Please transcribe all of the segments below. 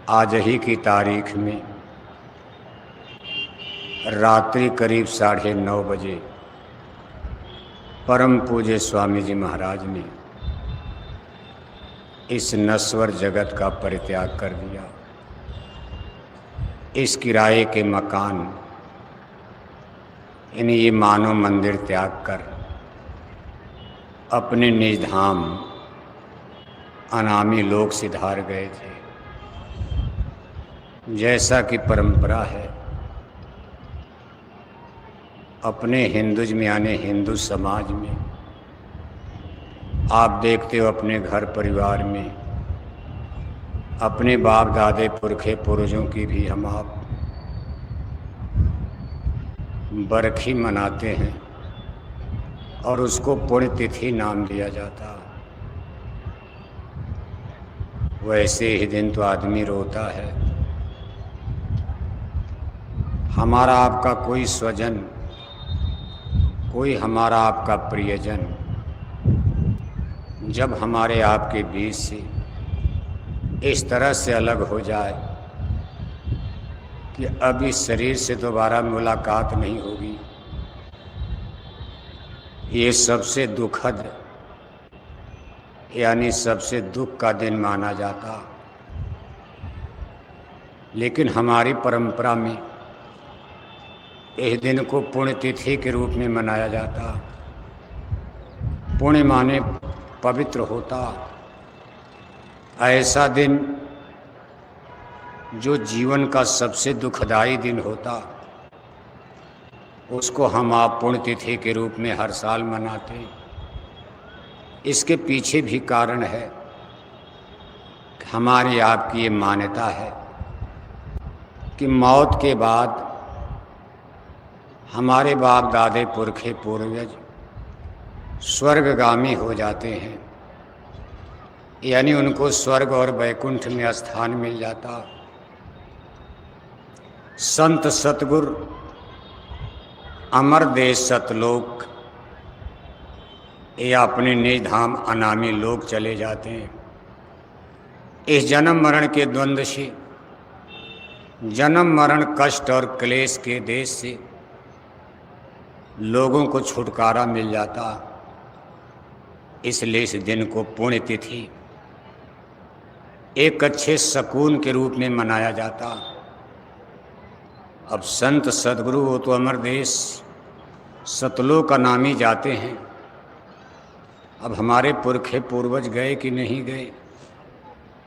आज ही की तारीख में रात्रि करीब 9:30 बजे परम पूज्य स्वामी जी महाराज ने इस नश्वर जगत का परित्याग कर दिया। इस किराए के मकान यानी ये मानव मंदिर त्याग कर अपने निज धाम अनामी लोक सिधार गए थे। जैसा कि परंपरा है, अपने हिंदुज़म यानी हिंदू समाज में आप देखते हो अपने घर परिवार में अपने बाप दादे पुरखे पूर्वजों की भी हम आप बरखी मनाते हैं और उसको पुण्यतिथि नाम दिया जाता। वैसे ही दिन तो आदमी रोता है। हमारा आपका कोई स्वजन, कोई हमारा आपका प्रियजन जब हमारे आपके बीच से इस तरह से अलग हो जाए कि अब इस शरीर से दोबारा मुलाकात नहीं होगी, ये सबसे दुखद यानी सबसे दुख का दिन माना जाता। लेकिन हमारी परंपरा में इस दिन को पुण्यतिथि के रूप में मनाया जाता। पुण्य माने पवित्र होता। ऐसा दिन जो जीवन का सबसे दुखदायी दिन होता, उसको हम आप पुण्यतिथि के रूप में हर साल मनाते। इसके पीछे भी कारण है। हमारी आपकी ये मान्यता है कि मौत के बाद हमारे बाप दादे पुरखे पूर्वज स्वर्गगामी हो जाते हैं, यानी उनको स्वर्ग और वैकुंठ में स्थान मिल जाता। संत सतगुरु अमर देश सतलोक या अपने निज धाम अनामी लोक चले जाते हैं। इस जन्म मरण के द्वंद्व से, जन्म मरण कष्ट और क्लेश के देश से लोगों को छुटकारा मिल जाता। इसलिए इस दिन को पुण्यतिथि एक अच्छे सकून के रूप में मनाया जाता। अब संत सद्गुरु वो तो अमर देश सतलोक का नामी जाते हैं। अब हमारे पुरखे पूर्वज गए कि नहीं गए,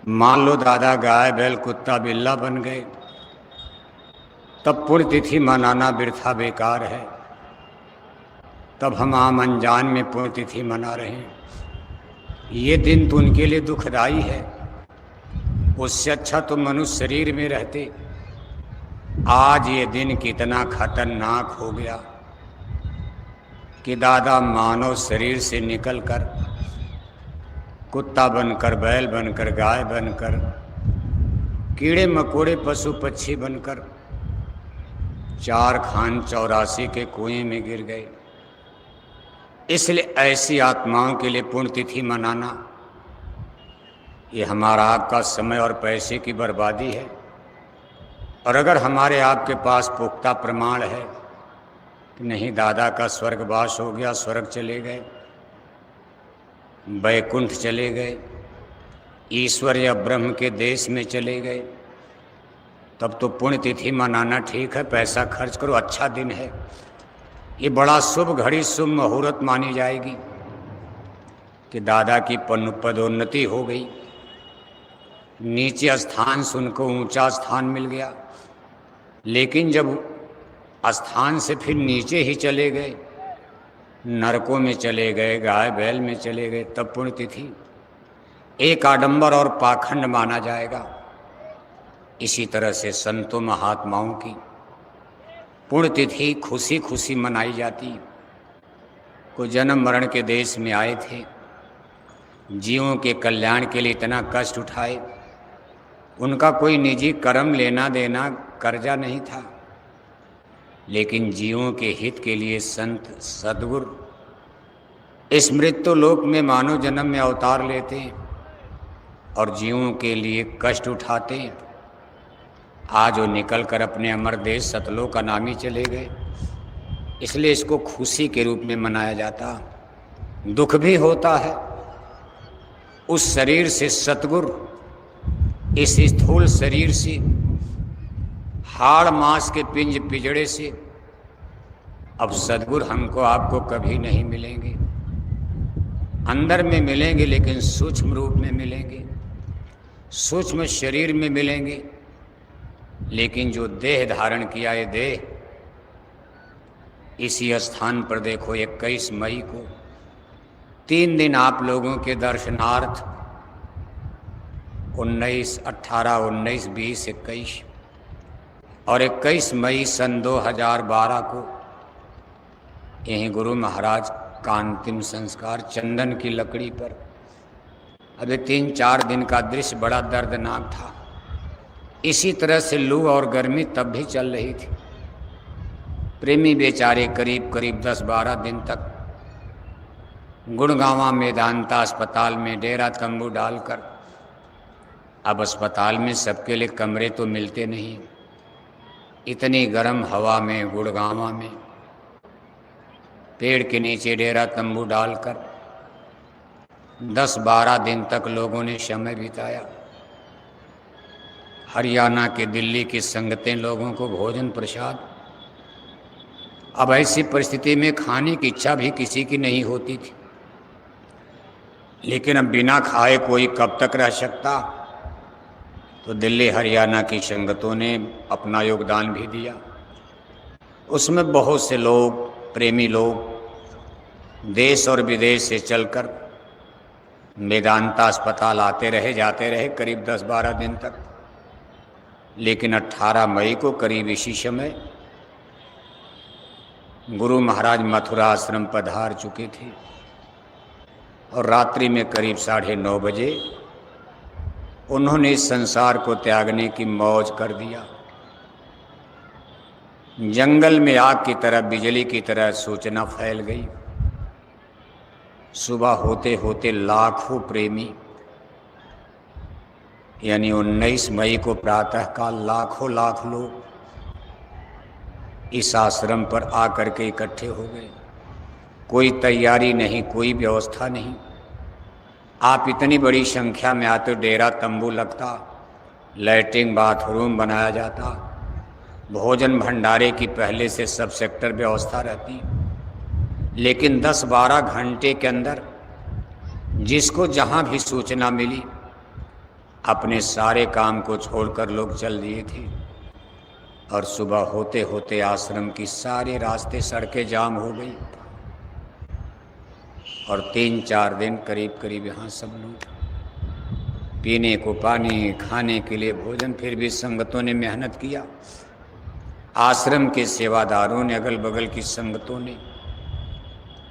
मान लो दादा गाय बैल कुत्ता बिल्ला बन गए, तब पुण्यतिथि मनाना वृथा बेकार है। तब हम आम अनजान में पुण्यतिथि मना रहे हैं। ये दिन तो उनके लिए दुखदाई है। उससे अच्छा तो मनुष्य शरीर में रहते। आज ये दिन कितना खतरनाक हो गया कि दादा मानव शरीर से निकलकर कुत्ता बनकर, बैल बनकर, गाय बनकर, कीड़े मकोड़े पशु पक्षी बनकर 4 खान 84 के कुएं में गिर गए। इसलिए ऐसी आत्माओं के लिए पुण्यतिथि मनाना ये हमारा आपका समय और पैसे की बर्बादी है। और अगर हमारे आपके पास पुख्ता प्रमाण है कि नहीं दादा का स्वर्गवास हो गया, स्वर्ग चले गए, वैकुंठ चले गए, ईश्वर या ब्रह्म के देश में चले गए, तब तो पुण्यतिथि मनाना ठीक है। पैसा खर्च करो, अच्छा दिन है। ये बड़ा शुभ घड़ी, शुभ मुहूर्त मानी जाएगी कि दादा की पदोन्नति हो गई, नीचे स्थान से उनको ऊंचा स्थान मिल गया। लेकिन जब स्थान से फिर नीचे ही चले गए, नरकों में चले गए, गाय बैल में चले गए, तब पुण्यतिथि एक आडंबर और पाखंड माना जाएगा। इसी तरह से संतों महात्माओं की पुण्यतिथि खुशी खुशी मनाई जाती। को जन्म मरण के देश में आए थे, जीवों के कल्याण के लिए इतना कष्ट उठाए। उनका कोई निजी कर्म लेना देना कर्जा नहीं था, लेकिन जीवों के हित के लिए संत सद्गुरु इस मृत्यु लोक में मानव जन्म में अवतार लेते और जीवों के लिए कष्ट उठाते। आज वो निकल कर अपने अमर देश सतलोक का नामी चले गए, इसलिए इसको खुशी के रूप में मनाया जाता। दुख भी होता है, उस शरीर से सतगुरु इस स्थूल शरीर से, हाड़ मांस के पिंज पिजड़े से अब सद्गुरु हमको आपको कभी नहीं मिलेंगे। अंदर में मिलेंगे लेकिन सूक्ष्म रूप में मिलेंगे, सूक्ष्म शरीर में मिलेंगे, लेकिन जो देह धारण किया है देह, इसी स्थान पर देखो 21 मई को 3 दिन आप लोगों के दर्शनार्थ 19, 18, 19, 20, 21 और 21 मई सन 2012 को यहीं गुरु महाराज का अंतिम संस्कार चंदन की लकड़ी पर। अभी 3-4 दिन का दृश्य बड़ा दर्दनाक था। इसी तरह से लू और गर्मी तब भी चल रही थी। प्रेमी बेचारे करीब करीब 10-12 दिन तक गुड़गांवा मेदांता अस्पताल में डेरा तंबू डालकर, अब अस्पताल में सबके लिए कमरे तो मिलते नहीं, इतनी गर्म हवा में गुड़गांवा में पेड़ के नीचे डेरा तंबू डालकर 10-12 दिन तक लोगों ने समय बिताया। हरियाणा के, दिल्ली की संगतें लोगों को भोजन प्रसाद। अब ऐसी परिस्थिति में खाने की इच्छा भी किसी की नहीं होती थी, लेकिन अब बिना खाए कोई कब तक रह सकता। तो दिल्ली हरियाणा की संगतों ने अपना योगदान भी दिया। उसमें बहुत से लोग, प्रेमी लोग देश और विदेश से चलकर मेदांता अस्पताल आते रहे, जाते रहे करीब 10-12 दिन तक। लेकिन 18 मई को करीब इसी समय गुरु महाराज मथुरा आश्रम पधार चुके थे और रात्रि में करीब 9:30 बजे उन्होंने इस संसार को त्यागने की मौज कर दिया। जंगल में आग की तरह, बिजली की तरह सूचना फैल गई। सुबह होते होते लाखों प्रेमी, यानी 19 मई को प्रातःकाल लाखों लाख लोग इस आश्रम पर आकर के इकट्ठे हो गए। कोई तैयारी नहीं, कोई व्यवस्था नहीं। आप इतनी बड़ी संख्या में आते, डेरा तंबू लगता, लैट्रिन बाथरूम बनाया जाता, भोजन भंडारे की पहले से सब सेक्टर व्यवस्था रहती। लेकिन 10-12 घंटे के अंदर जिसको जहाँ भी सूचना मिली, अपने सारे काम को छोड़कर लोग चल दिए थे। और सुबह होते होते आश्रम की सारे रास्ते, सड़कें जाम हो गई और 3-4 दिन करीब करीब यहाँ सब लोग पीने को पानी, खाने के लिए भोजन, फिर भी संगतों ने मेहनत किया। आश्रम के सेवादारों ने, अगल बगल की संगतों ने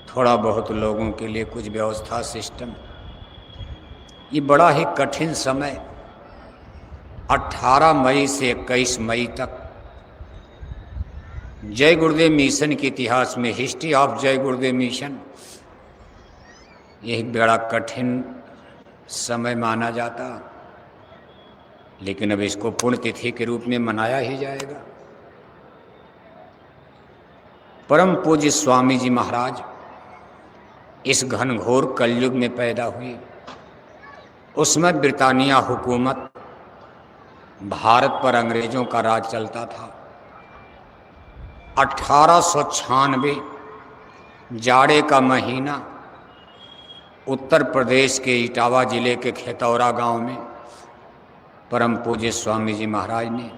थोड़ा बहुत लोगों के लिए कुछ व्यवस्था, सिस्टम। ये बड़ा ही कठिन समय 18 मई से 21 मई तक जय गुरुदेव मिशन के इतिहास में, हिस्ट्री ऑफ जय गुरुदेव मिशन, यह बड़ा कठिन समय माना जाता। लेकिन अब इसको पुण्यतिथि के रूप में मनाया ही जाएगा। परम पूज्य स्वामी जी महाराज इस घनघोर कलयुग में पैदा हुए। उसमें ब्रिटानिया हुकूमत, भारत पर अंग्रेजों का राज चलता था। 1896 जाड़े का महीना, उत्तर प्रदेश के इटावा जिले के खेतौरा गांव में परम पूज्य स्वामी जी महाराज ने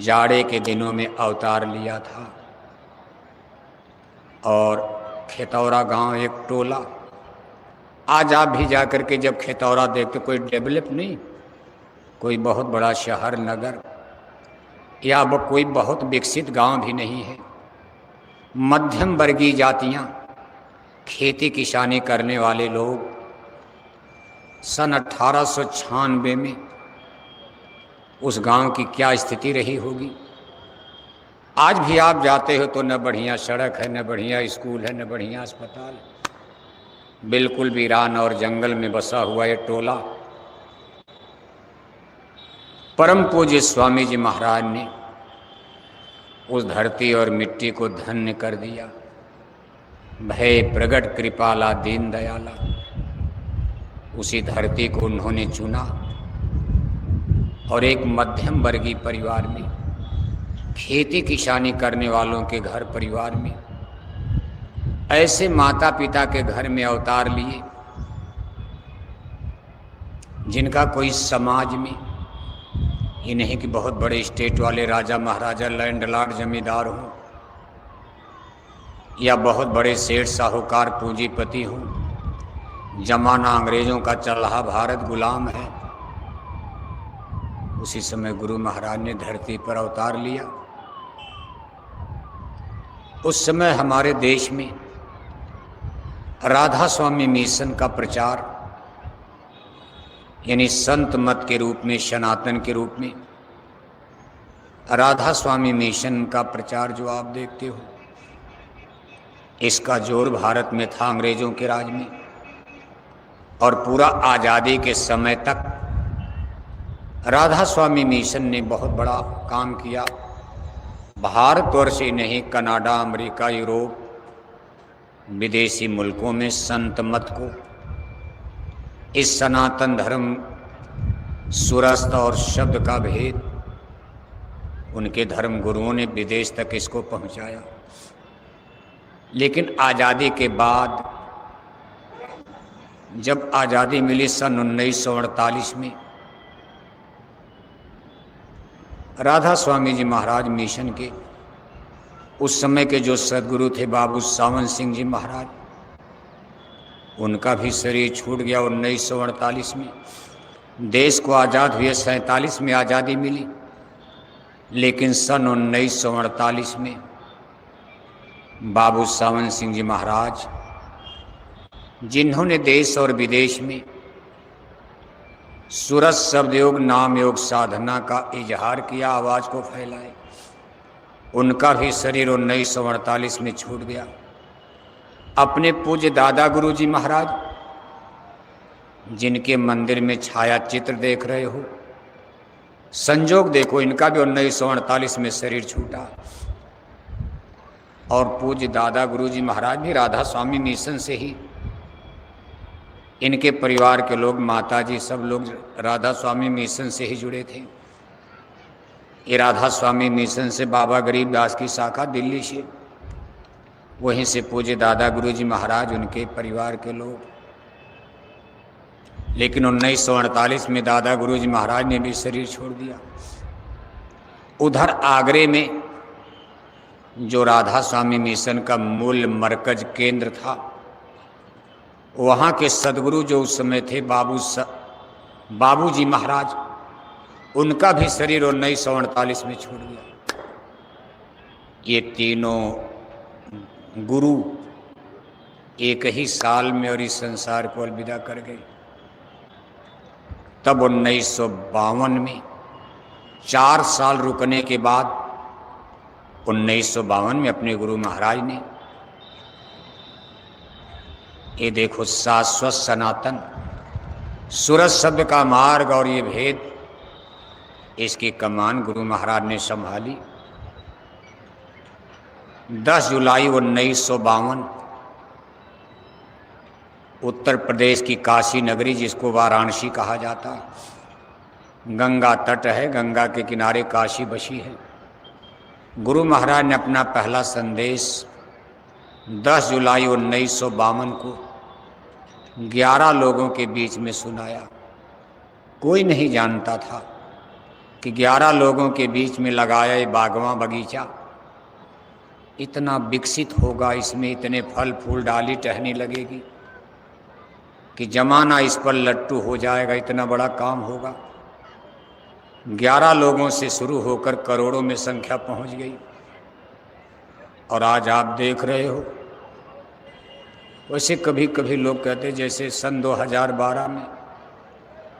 जाड़े के दिनों में अवतार लिया था। और खेतौरा गांव एक टोला, आज आप भी जाकर के जब खेतौरा देखते, कोई डेवलप नहीं, कोई बहुत बड़ा शहर, नगर या कोई बहुत विकसित गांव भी नहीं है। मध्यम वर्गीय जातियां, खेती किसानी करने वाले लोग सन 1896 में उस गांव की क्या स्थिति रही होगी। आज भी आप जाते हो तो न बढ़िया सड़क है, न बढ़िया स्कूल है, न बढ़िया अस्पताल, बिल्कुल वीरान और जंगल में बसा हुआ ये टोला। परम पूज्य स्वामी जी महाराज ने उस धरती और मिट्टी को धन्य कर दिया। भय प्रगट कृपाला दीन दयाला, उसी धरती को उन्होंने चुना और एक मध्यम वर्गीय परिवार में, खेती किसानी करने वालों के घर परिवार में, ऐसे माता पिता के घर में अवतार लिए जिनका कोई समाज में ये नहीं कि बहुत बड़े स्टेट वाले राजा महाराजा लैंडलॉर्ड जमींदार हों या बहुत बड़े सेठ साहूकार पूंजीपति हों। जमाना अंग्रेजों का चल रहा, भारत गुलाम है। उसी समय गुरु महाराज ने धरती पर अवतार लिया। उस समय हमारे देश में राधा स्वामी मिशन का प्रचार, यानी संत मत के रूप में, सनातन के रूप में राधा स्वामी मिशन का प्रचार जो आप देखते हो, इसका जोर भारत में था अंग्रेजों के राज में। और पूरा आज़ादी के समय तक राधा स्वामी मिशन ने बहुत बड़ा काम किया। भारतवर्ष ही नहीं, कनाडा, अमेरिका, यूरोप, विदेशी मुल्कों में संत मत को, इस सनातन धर्म, सुरस्त और शब्द का भेद, उनके धर्म गुरुओं ने विदेश तक इसको पहुंचाया। लेकिन आज़ादी के बाद जब आज़ादी मिली सन 1948 में, राधा स्वामी जी महाराज मिशन के उस समय के जो सदगुरु थे बाबू सावन सिंह जी महाराज, उनका भी शरीर छूट गया 1948 में। देश को आज़ाद हुए 47 में आज़ादी मिली, लेकिन सन 1948 में बाबू सावन सिंह जी महाराज, जिन्होंने देश और विदेश में सुरस शब्द योग, नाम योग, साधना का इजहार किया, आवाज़ को फैलाए, उनका भी शरीर 1948 में छूट गया। अपने पूज्य दादा गुरु जी महाराज, जिनके मंदिर में छाया चित्र देख रहे हो, संजोग देखो, इनका भी 1948 में शरीर छूटा। और पूज्य दादा गुरु जी महाराज भी राधा स्वामी मिशन से ही, इनके परिवार के लोग, माता जी, सब लोग राधा स्वामी मिशन से ही जुड़े थे। ये राधा स्वामी मिशन से बाबा गरीबदास की शाखा दिल्ली से, वहीं से पूज्य दादा गुरु जी महाराज, उनके परिवार के लोग। लेकिन 1948 में दादा गुरु जी महाराज ने भी शरीर छोड़ दिया। उधर आगरे में जो राधा स्वामी मिशन का मूल मरकज केंद्र था, वहाँ के सदगुरु जो उस समय थे बाबू जी महाराज, उनका भी शरीर 1948 में छूट गया। ये तीनों गुरु एक ही साल में और इस संसार को अलविदा कर गए। तब 1952 में 4 साल रुकने के बाद 1952 में अपने गुरु महाराज ने, ये देखो, शाश्वत सनातन सूरज शब्द का मार्ग और ये भेद, इसकी कमान गुरु महाराज ने संभाली। 10 जुलाई 1952 उत्तर प्रदेश की काशी नगरी, जिसको वाराणसी कहा जाता है, गंगा तट है, गंगा के किनारे काशी बसी है। गुरु महाराज ने अपना पहला संदेश 10 जुलाई 1952 को 11 लोगों के बीच में सुनाया। कोई नहीं जानता था कि 11 लोगों के बीच में लगाया ये बागवां बगीचा इतना विकसित होगा, इसमें इतने फल फूल, डाली टहनी लगेगी कि जमाना इस पर लट्टू हो जाएगा, इतना बड़ा काम होगा। 11 लोगों से शुरू होकर करोड़ों में संख्या पहुंच गई। और आज आप देख रहे हो, वैसे कभी कभी लोग कहते, जैसे सन 2012 में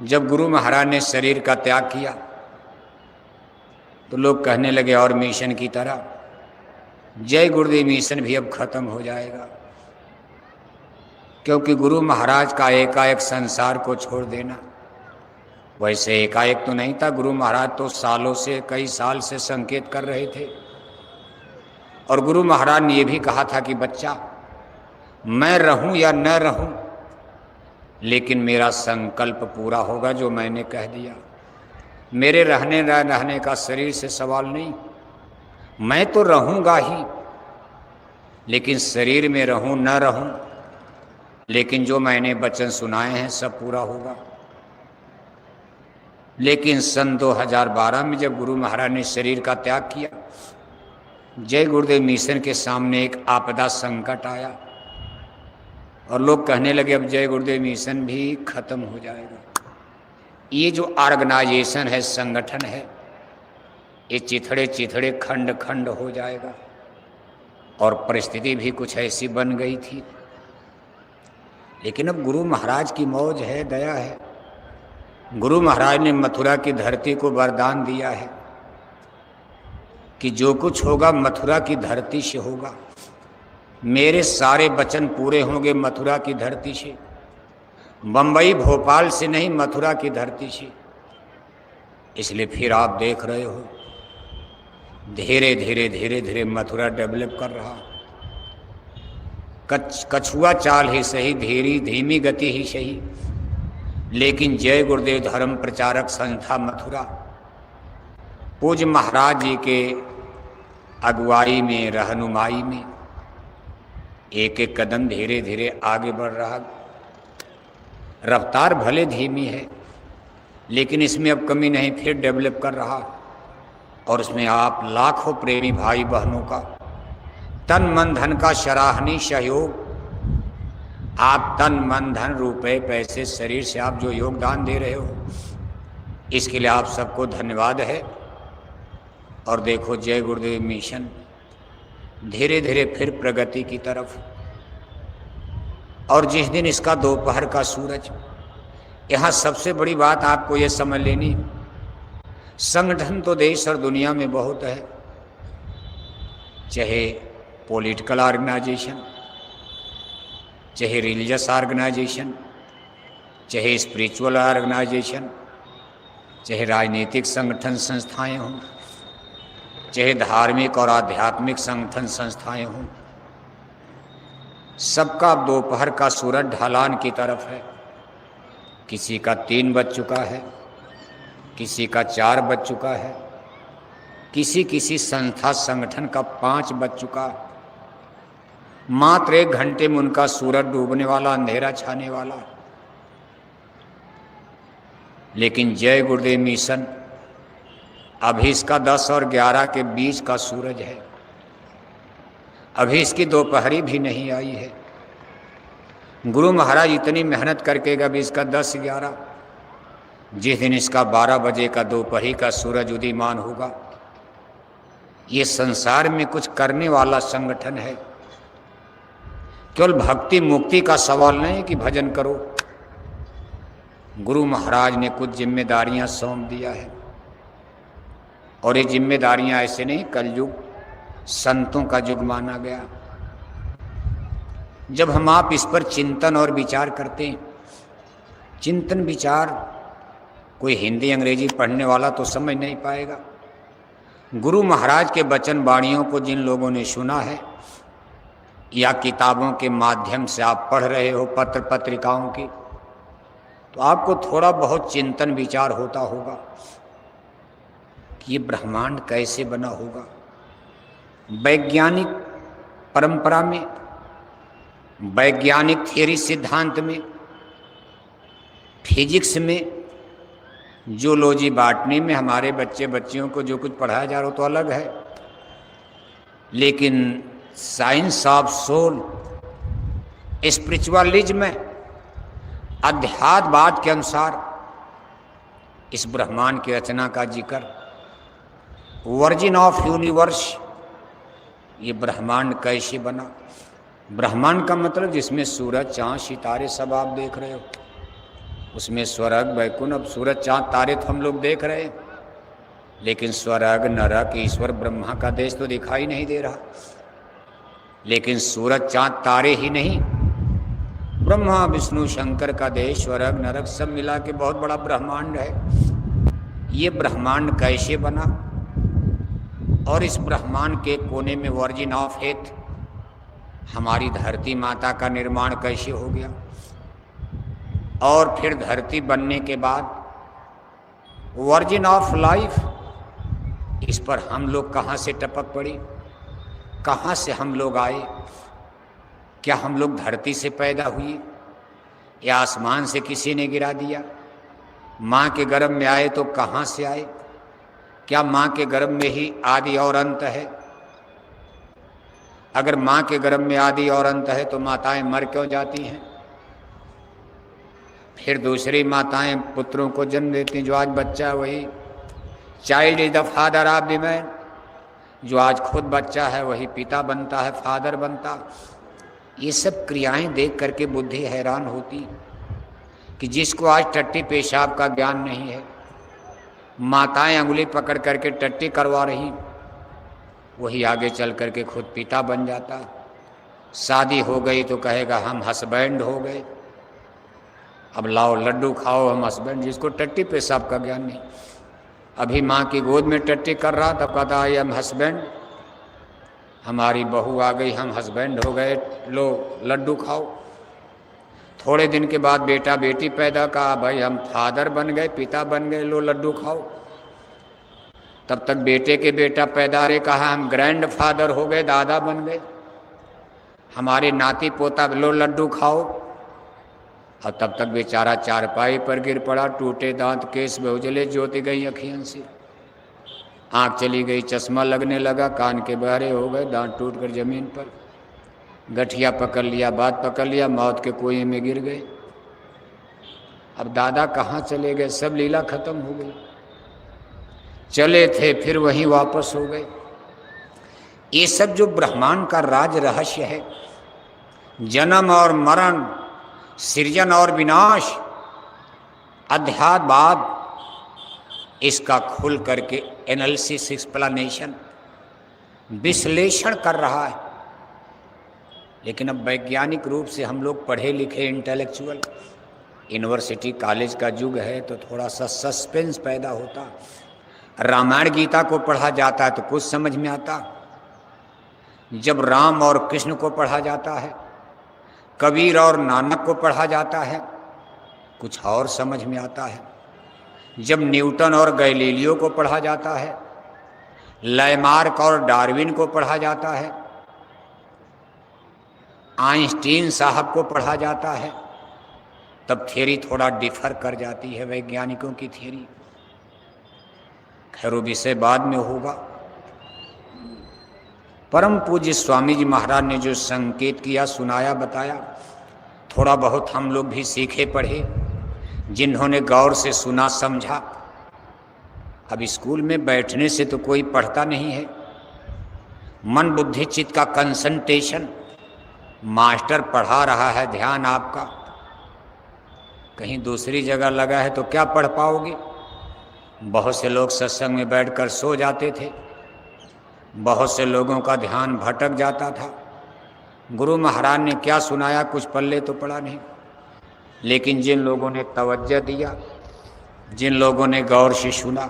जब गुरु महाराज ने शरीर का त्याग किया, तो लोग कहने लगे और मिशन की तरह, जय गुरुदेव मिशन भी अब खत्म हो जाएगा, क्योंकि गुरु महाराज का एकाएक संसार को छोड़ देना वैसे एकाएक तो नहीं था, गुरु महाराज तो सालों से, कई साल से संकेत कर रहे थे। और गुरु महाराज ने ये भी कहा था कि बच्चा, मैं रहूं या न रहूं, लेकिन मेरा संकल्प पूरा होगा जो मैंने कह दिया। मेरे रहने न रहने का शरीर से सवाल नहीं, मैं तो रहूंगा ही, लेकिन शरीर में रहूं न रहूं, लेकिन जो मैंने वचन सुनाए हैं सब पूरा होगा। लेकिन सन 2012 में जब गुरु महाराज ने शरीर का त्याग किया, जय गुरुदेव मिशन के सामने एक आपदा संकट आया और लोग कहने लगे अब जय गुरुदेव मिशन भी खत्म हो जाएगा। ये जो ऑर्गेनाइजेशन है, संगठन है, ये चिथड़े चिथड़े खंड खंड हो जाएगा। और परिस्थिति भी कुछ ऐसी बन गई थी। लेकिन अब गुरु महाराज की मौज है, दया है। गुरु महाराज ने मथुरा की धरती को वरदान दिया है कि जो कुछ होगा मथुरा की धरती से होगा। मेरे सारे वचन पूरे होंगे मथुरा की धरती से, बंबई भोपाल से नहीं, मथुरा की धरती से। इसलिए फिर आप देख रहे हो धीरे धीरे धीरे धीरे मथुरा डेवलप कर रहा। कछुआ चाल ही सही, धीमी गति ही सही, लेकिन जय गुरुदेव धर्म प्रचारक संस्था मथुरा पूज्य महाराज जी के अगुवाई में, रहनुमाई में एक एक कदम धीरे धीरे आगे बढ़ रहा। रफ्तार भले धीमी है, लेकिन इसमें अब कमी नहीं, फिर डेवलप कर रहा। और उसमें आप लाखों प्रेमी भाई बहनों का तन मन धन का सराहनीय सहयोग, आप तन मन धन, रुपए, पैसे, शरीर से आप जो योगदान दे रहे हो, इसके लिए आप सबको धन्यवाद है। और देखो जय गुरुदेव मिशन धीरे धीरे फिर प्रगति की तरफ। और जिस दिन इसका दोपहर का सूरज, यहाँ सबसे बड़ी बात आपको ये समझ लेनी, संगठन तो देश और दुनिया में बहुत है, चाहे पॉलिटिकल ऑर्गेनाइजेशन, चाहे रिलीजियस ऑर्गेनाइजेशन, चाहे स्पिरिचुअल ऑर्गेनाइजेशन, चाहे राजनीतिक संगठन संस्थाएं हों, चाहे धार्मिक और आध्यात्मिक संगठन संस्थाएं हों, सबका दोपहर का सूरज ढलान की तरफ है। किसी का 3 बज चुका है, किसी का 4 बज चुका है, किसी संस्था संगठन का 5 बज चुका। मात्र 1 घंटे में उनका सूरज डूबने वाला, अंधेरा छाने वाला। लेकिन जय गुरुदेव मिशन अभी इसका 10 और 11 के बीच का सूरज है, अभी इसकी दोपहरी भी नहीं आई है। गुरु महाराज इतनी मेहनत करके अभी इसका 10-11, जिस दिन इसका 12 बजे का दोपहरी का सूरज उदीयमान होगा, ये संसार में कुछ करने वाला संगठन है। केवल भक्ति मुक्ति का सवाल नहीं कि भजन करो। गुरु महाराज ने कुछ जिम्मेदारियां सौंप दिया है, और ये जिम्मेदारियां ऐसे नहीं, कलयुग संतों का युग माना गया। जब हम आप इस पर चिंतन और विचार करते हैं, चिंतन विचार कोई हिंदी अंग्रेजी पढ़ने वाला तो समझ नहीं पाएगा। गुरु महाराज के वचन वाणियों को जिन लोगों ने सुना है, या किताबों के माध्यम से आप पढ़ रहे हो, पत्र पत्रिकाओं की, तो आपको थोड़ा बहुत चिंतन विचार होता होगा कि ये ब्रह्मांड कैसे बना होगा। वैज्ञानिक परंपरा में, वैज्ञानिक थियरी सिद्धांत में, फिजिक्स में, जूलॉजी बॉटनी में हमारे बच्चियों को जो कुछ पढ़ाया जा रहा हो तो अलग है। लेकिन साइंस ऑफ सोल, स्पिरिचुअलिज्म में, अध्यात्मवाद के अनुसार इस ब्रह्मांड की रचना का जिक्र, वर्जिन ऑफ यूनिवर्स, ये ब्रह्मांड कैसे बना। ब्रह्मांड का मतलब जिसमें सूरज, चांद, सितारे सब आप देख रहे हो, उसमें स्वर्ग, वैकुंठ। अब सूरज, चांद, तारे तो हम लोग देख रहे हैं, लेकिन स्वर्ग, नरक, ईश्वर, ब्रह्मा का देश तो दिखाई नहीं दे रहा। लेकिन सूरज, चांद, तारे ही नहीं, ब्रह्मा विष्णु शंकर का देश, स्वर्ग नरक सब मिला के बहुत बड़ा ब्रह्मांड है। ये ब्रह्मांड कैसे बना और इस ब्रह्मांड के कोने में वर्जिन ऑफ एर्थ हमारी धरती माता का निर्माण कैसे हो गया, और फिर धरती बनने के बाद वर्जिन ऑफ लाइफ, इस पर हम लोग कहाँ से टपक पड़ी, कहाँ से हम लोग आए, क्या हम लोग धरती से पैदा हुए या आसमान से किसी ने गिरा दिया, माँ के गर्भ में आए तो कहाँ से आए, क्या माँ के गर्भ में ही आदि और अंत है? अगर माँ के गर्भ में आदि और अंत है तो माताएं मर क्यों जाती हैं? फिर दूसरी माताएं पुत्रों को जन्म देती हैं, जो आज बच्चा वही child is the father of the man, जो आज खुद बच्चा है वही पिता बनता है, फादर बनता। ये सब क्रियाएं देख करके बुद्धि हैरान होती कि जिसको आज टट्टी पेशाब का ज्ञान नहीं है, माताएं अंगुली पकड़ करके टट्टी करवा रही, वही आगे चल करके खुद पिता बन जाता। शादी हो गई तो कहेगा हम हस्बैंड हो गए, अब लाओ लड्डू खाओ हम हस्बैंड, जिसको टट्टी पेशाब का ज्ञान नहीं। अभी माँ की गोद में टट्टी कर रहा तब कहता आई एम हस्बैंड, हमारी बहू आ गई हम हस्बैंड हो गए, लो लड्डू खाओ। थोड़े दिन के बाद बेटा बेटी पैदा, कहा भाई हम फादर बन गए, पिता बन गए, लो लड्डू खाओ। तब तक बेटे के बेटा पैदा रहे, कहा हम ग्रैंड फादर हो गए, दादा बन गए, हमारे नाती पोता, लो लड्डू खाओ। और तब तक बेचारा चारपाई पर गिर पड़ा, टूटे दांत, केस बहुजले, ज्योति गई अखियन से, आँख चली गई, चश्मा लगने लगा, कान के बहरे हो गए, दांत टूट कर जमीन पर, गठिया पकड़ लिया, बात पकड़ लिया, मौत के कुएं में गिर गए। अब दादा कहाँ चले गए, सब लीला खत्म हो गई। चले थे फिर वहीं वापस हो गए। ये सब जो ब्रह्मांड का राज रहस्य है, जन्म और मरण, सृजन और विनाश, अध्यात्मवाद, इसका खुल करके एनालिसिस, एक्सप्लेनेशन, विश्लेषण कर रहा है। लेकिन अब वैज्ञानिक रूप से हम लोग पढ़े लिखे इंटेलेक्चुअल, यूनिवर्सिटी कॉलेज का युग है तो थोड़ा सा सस्पेंस पैदा होता। रामायण गीता को पढ़ा जाता है तो कुछ समझ में आता, जब राम और कृष्ण को पढ़ा जाता है, कबीर और नानक को पढ़ा जाता है, कुछ और समझ में आता है। जब न्यूटन और गैलीलियो को पढ़ा जाता है, लैमार्क और डार्विन को पढ़ा जाता है, आइंस्टीन साहब को पढ़ा जाता है, तब थियरी थोड़ा डिफर कर जाती है, वैज्ञानिकों की थियरी। खैर वो विषय बाद में होगा। परम पूज्य स्वामी जी महाराज ने जो संकेत किया, सुनाया, बताया, थोड़ा बहुत हम लोग भी सीखे पढ़े, जिन्होंने गौर से सुना समझा। अब स्कूल में बैठने से तो कोई पढ़ता नहीं है, मन बुद्धि चित्त का कंसंट्रेशन, मास्टर पढ़ा रहा है, ध्यान आपका कहीं दूसरी जगह लगा है तो क्या पढ़ पाओगे। बहुत से लोग सत्संग में बैठकर सो जाते थे, बहुत से लोगों का ध्यान भटक जाता था। गुरु महाराज ने क्या सुनाया कुछ पल्ले तो पड़ा नहीं, लेकिन जिन लोगों ने तवज्जो दिया, जिन लोगों ने गौर से सुना,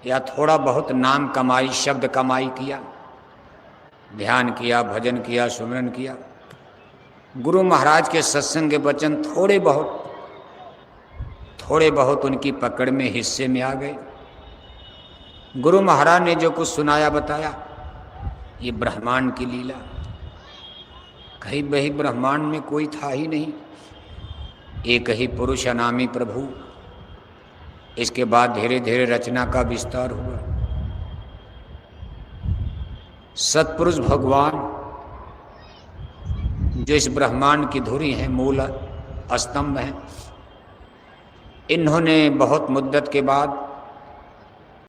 या थोड़ा बहुत नाम कमाई, शब्द कमाई किया, ध्यान किया, भजन किया, सुमिरन किया, गुरु महाराज के सत्संग के वचन थोड़े बहुत उनकी पकड़ में, हिस्से में आ गए। गुरु महाराज ने जो कुछ सुनाया बताया, ये ब्रह्मांड की लीला। कहीं वही ब्रह्मांड में कोई था ही नहीं, एक ही पुरुष अनामी प्रभु। इसके बाद धीरे धीरे रचना का विस्तार हुआ। सतपुरुष भगवान जो इस ब्रह्मांड की धुरी हैं, मूल स्तंभ हैं, इन्होंने बहुत मुद्दत के बाद